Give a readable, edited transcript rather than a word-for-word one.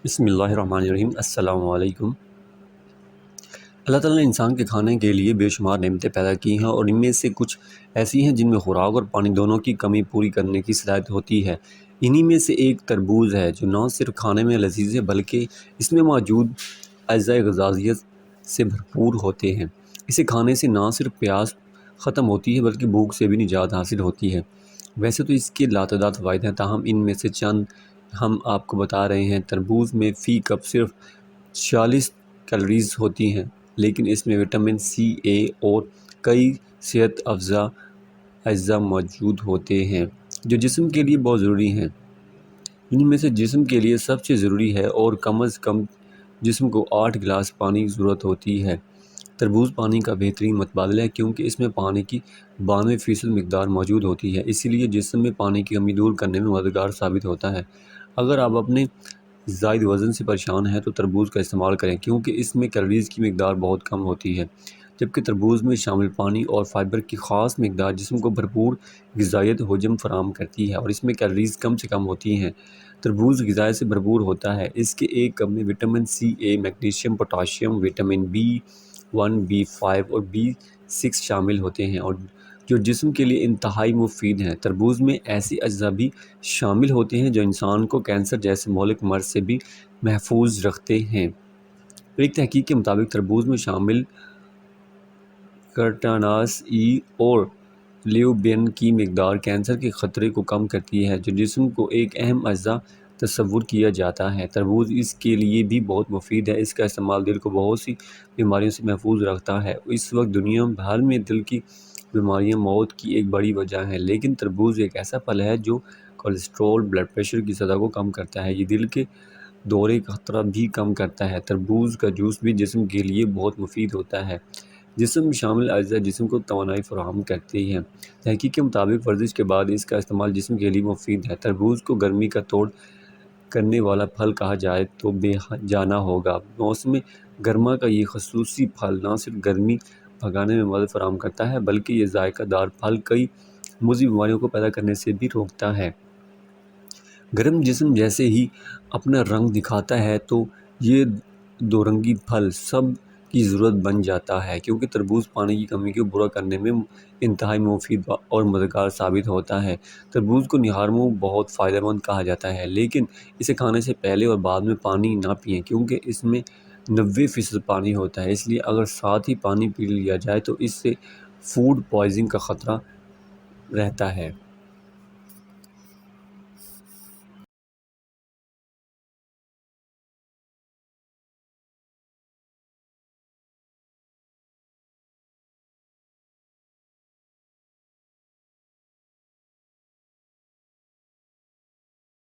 بسم اللہ الرحمن الرحیم۔ السلام علیکم۔ اللہ تعالیٰ نے انسان کے کھانے کے لیے بے شمار نعمتیں پیدا کی ہیں، اور ان میں سے کچھ ایسی ہیں جن میں خوراک اور پانی دونوں کی کمی پوری کرنے کی صلاحیت ہوتی ہے۔ انہی میں سے ایک تربوز ہے، جو نہ صرف کھانے میں لذیذ ہے بلکہ اس میں موجود اجزاء غذائیت سے بھرپور ہوتے ہیں۔ اسے کھانے سے نہ صرف پیاس ختم ہوتی ہے بلکہ بھوک سے بھی نجات حاصل ہوتی ہے۔ ویسے تو اس کے لاتعداد فوائد ہیں، تاہم ان میں سے چند ہم آپ کو بتا رہے ہیں۔ تربوز میں فی کپ صرف 46 کیلوریز ہوتی ہیں، لیکن اس میں وٹامن سی، اے اور کئی صحت افزا اجزاء موجود ہوتے ہیں جو جسم کے لیے بہت ضروری ہیں۔ ان میں سے جسم کے لیے سب سے ضروری ہے اور کم از کم جسم کو 8 گلاس پانی کی ضرورت ہوتی ہے۔ تربوز پانی کا بہترین متبادل ہے کیونکہ اس میں پانی کی 92% مقدار موجود ہوتی ہے، اسی لیے جسم میں پانی کی کمی دور کرنے میں مددگار ثابت ہوتا ہے۔ اگر آپ اپنے زائد وزن سے پریشان ہیں تو تربوز کا استعمال کریں، کیونکہ اس میں کیلوریز کی مقدار بہت کم ہوتی ہے، جبکہ تربوز میں شامل پانی اور فائبر کی خاص مقدار جسم کو بھرپور غذائیت حجم فراہم کرتی ہے، اور اس میں کیلوریز کم سے کم ہوتی ہیں۔ تربوز غذائیت سے بھرپور ہوتا ہے۔ اس کے ایک کپ میں vitamin C, A, magnesium, potassium, vitamin B1، B5 اور B6 شامل ہوتے ہیں، اور جو جسم کے لیے انتہائی مفید ہیں۔ تربوز میں ایسی اجزاء بھی شامل ہوتے ہیں جو انسان کو کینسر جیسے مہلک مرض سے بھی محفوظ رکھتے ہیں۔ ایک تحقیق کے مطابق تربوز میں شامل کارٹاناس ای اور لیوبین کی مقدار کینسر کے خطرے کو کم کرتی ہے، جو جسم کو ایک اہم اجزاء تصور کیا جاتا ہے۔ تربوز اس کے لیے بھی بہت مفید ہے۔ اس کا استعمال دل کو بہت سی بیماریوں سے محفوظ رکھتا ہے۔ اس وقت دنیا بھر میں دل کی بیماریاں موت کی ایک بڑی وجہ ہیں، لیکن تربوز ایک ایسا پھل ہے جو کولیسٹرول، بلڈ پریشر کی سطح کو کم کرتا ہے۔ یہ دل کے دورے کا خطرہ بھی کم کرتا ہے۔ تربوز کا جوس بھی جسم کے لیے بہت مفید ہوتا ہے۔ جسم میں شامل اجزاء جسم کو توانائی فراہم کرتی ہیں۔ تحقیق کے مطابق ورزش کے بعد اس کا استعمال جسم کے لیے مفید ہے۔ تربوز کو گرمی کا توڑ کرنے والا پھل کہا جائے تو بے جانا ہوگا۔ موسم گرما کا یہ خصوصی پھل نہ صرف گرمی بھگانے میں مدد فراہم کرتا ہے بلکہ یہ ذائقہ دار پھل کئی مضر بیماریوں کو پیدا کرنے سے بھی روکتا ہے۔ گرم جسم جیسے ہی اپنا رنگ دکھاتا ہے تو یہ دو رنگی پھل سب کی ضرورت بن جاتا ہے، کیونکہ تربوز پانی کی کمی کو پورا کرنے میں انتہائی مفید اور مددگار ثابت ہوتا ہے۔ تربوز کو نہاروں بہت فائدہ مند کہا جاتا ہے، لیکن اسے کھانے سے پہلے اور بعد میں پانی نہ پئیں، کیونکہ اس میں 90% پانی ہوتا ہے۔ اس لیے اگر ساتھ ہی پانی پی لیا جائے تو اس سے فوڈ پوائزنگ کا خطرہ رہتا ہے۔